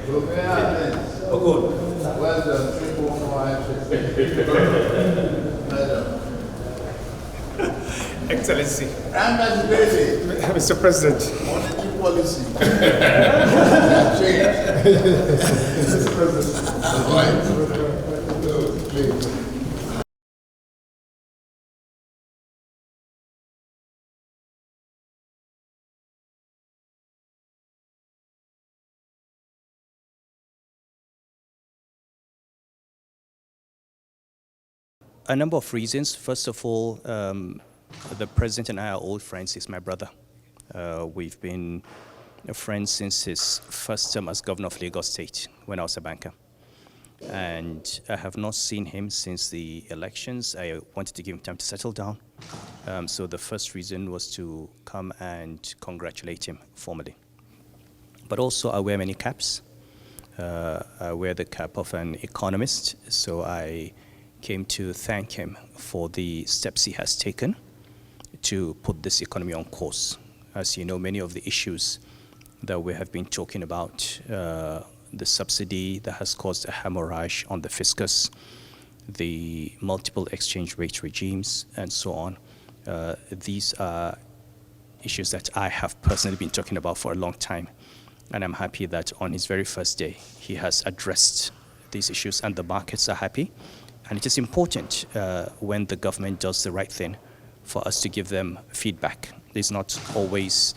Oh, good. Well done. 3, 4, 5, 6. Madam. Excellency. Mr. President. Monetary policy. Change. Mr. President. All right. So, please. A number of reasons. First of all, the president and I are old friends. He's my brother. We've been friends since his first term as governor of Lagos State when I was a banker. And I have not seen him since the elections. I wanted to give him time to settle down. So the first reason was to come and congratulate him formally. But also I wear many caps. I wear the cap of an economist. So I came to thank him for the steps he has taken to put this economy on course. As you know, many of the issues that we have been talking about, the subsidy that has caused a hemorrhage on the fiscus, the multiple exchange rate regimes, and so on. These are issues that I have personally been talking about for a long time. And I'm happy that on his very first day, he has addressed these issues and the markets are happy. And it is important when the government does the right thing for us to give them feedback. It's not always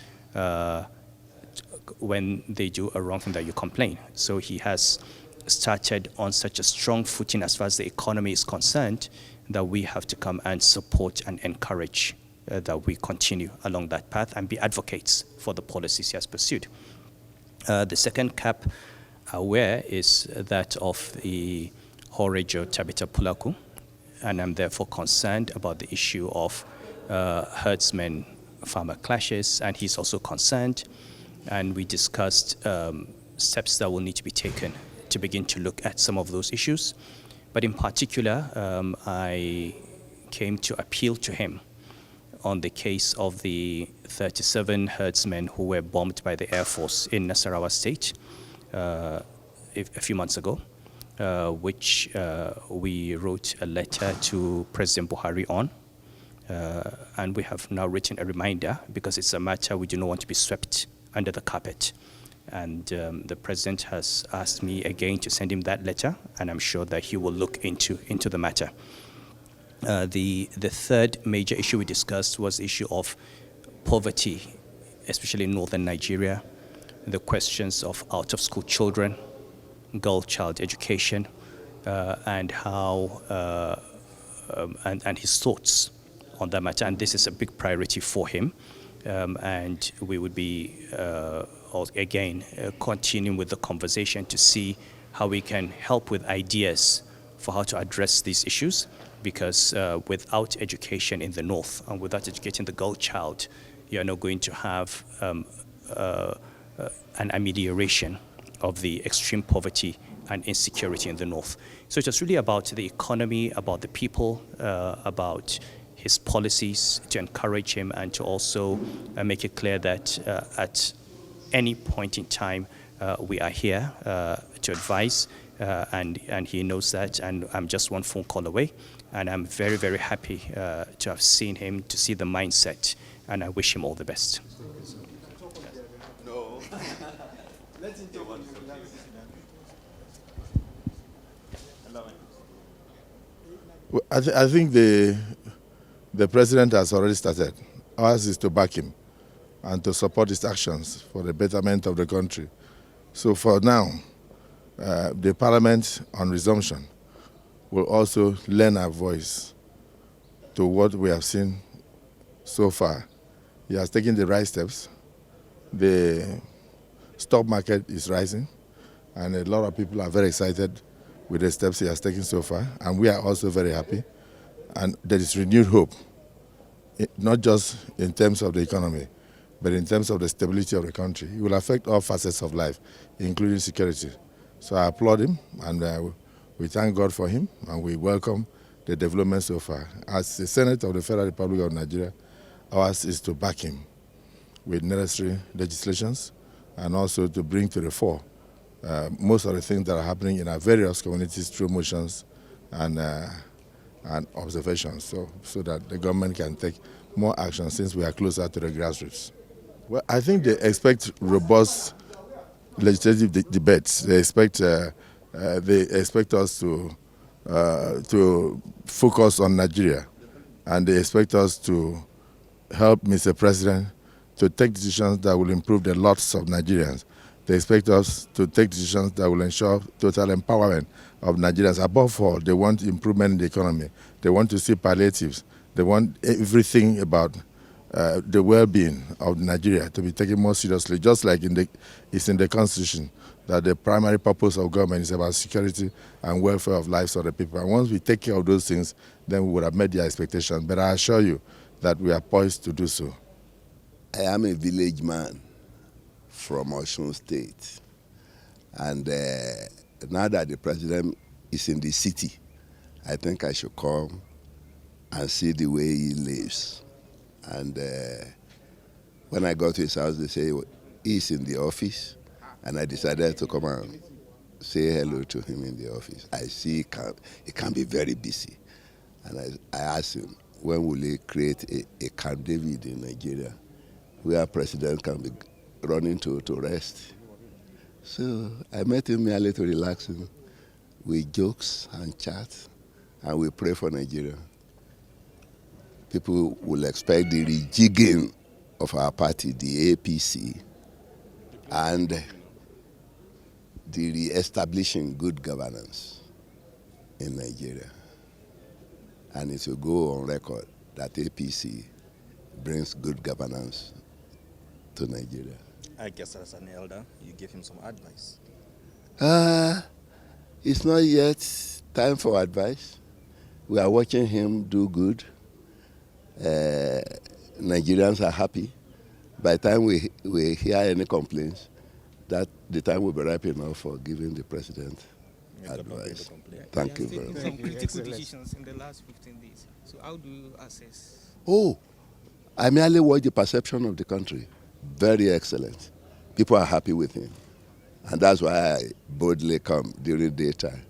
when they do a wrong thing that you complain. So he has started on such a strong footing as far as the economy is concerned that we have to come and support and encourage that we continue along that path and be advocates for the policies he has pursued. The second cap I wear is that of the Horejo Tabita Pulaku, and I'm therefore concerned about the issue of herdsmen-farmer clashes, and he's also concerned. And we discussed steps that will need to be taken to begin to look at some of those issues. But in particular, I came to appeal to him on the case of the 37 herdsmen who were bombed by the Air Force in Nasarawa State a few months ago. Which we wrote a letter to President Buhari on. And we have now written a reminder because it's a matter we do not want to be swept under the carpet. And the president has asked me again to send him that letter, and I'm sure that he will look into the matter. The third major issue we discussed was the issue of poverty, especially in northern Nigeria, the questions of out-of-school children, girl child education, and how and his thoughts on that matter. And this is a big priority for him. And we would be again continuing with the conversation to see how we can help with ideas for how to address these issues. Because without education in the north and without educating the girl child, you are not going to have an amelioration of the extreme poverty and insecurity in the north. So it was really about the economy, about the people, about his policies, to encourage him and to also make it clear that at any point in time we are here to advise, and he knows that, and I'm just one phone call away. And I'm very, very happy to have seen him, to see the mindset, and I wish him all the best. No. I think the president has already started. Ours is to back him and to support his actions for the betterment of the country. So for now, the parliament on resumption will also lend our voice to what we have seen so far. He has taken the right steps. The stock market is rising, and a lot of people are very excited with the steps he has taken so far, and we are also very happy. And there is renewed hope, not just in terms of the economy, but in terms of the stability of the country. It will affect all facets of life, including security. So I applaud him, and we thank God for him, and we welcome the development so far. As the Senate of the Federal Republic of Nigeria, ours is to back him with necessary legislations and also to bring to the fore most of the things that are happening in our various communities through motions and observations, so that the government can take more action since we are closer to the grassroots. Well, I think they expect robust legislative debates. They expect us to focus on Nigeria, and they expect us to help Mr. President to take decisions that will improve the lots of Nigerians. They expect us to take decisions that will ensure total empowerment of Nigerians. Above all, they want improvement in the economy. They want to see palliatives. They want everything about the well-being of Nigeria to be taken more seriously, just like it's in the Constitution that the primary purpose of government is about security and welfare of lives of the people. And once we take care of those things, then we would have met their expectations. But I assure you that we are poised to do so. I am a village man from Osun State. And now that the president is in the city, I think I should come and see the way he lives. And when I got to his house, they say he's in the office. And I decided to come and say hello to him in the office. I see he can be very busy. And I asked him, when will he create a Camp David in Nigeria where president can be running to rest? So I met him merely to relax him with jokes and chat, and we pray for Nigeria. People will expect the rejigging of our party, the APC, and the re-establishing good governance in Nigeria. And it will go on record that APC brings good governance to Nigeria. I guess as an elder, you gave him some advice. It's not yet time for advice. We are watching him do good. Nigerians are happy. By the time we hear any complaints, that the time will be ripe enough for giving the president advice. Thank you very much. Some critical decisions in the last 15 days. So how do you assess? Oh, I merely watch the perception of the country. Very excellent. People are happy with him. And that's why I boldly come during daytime.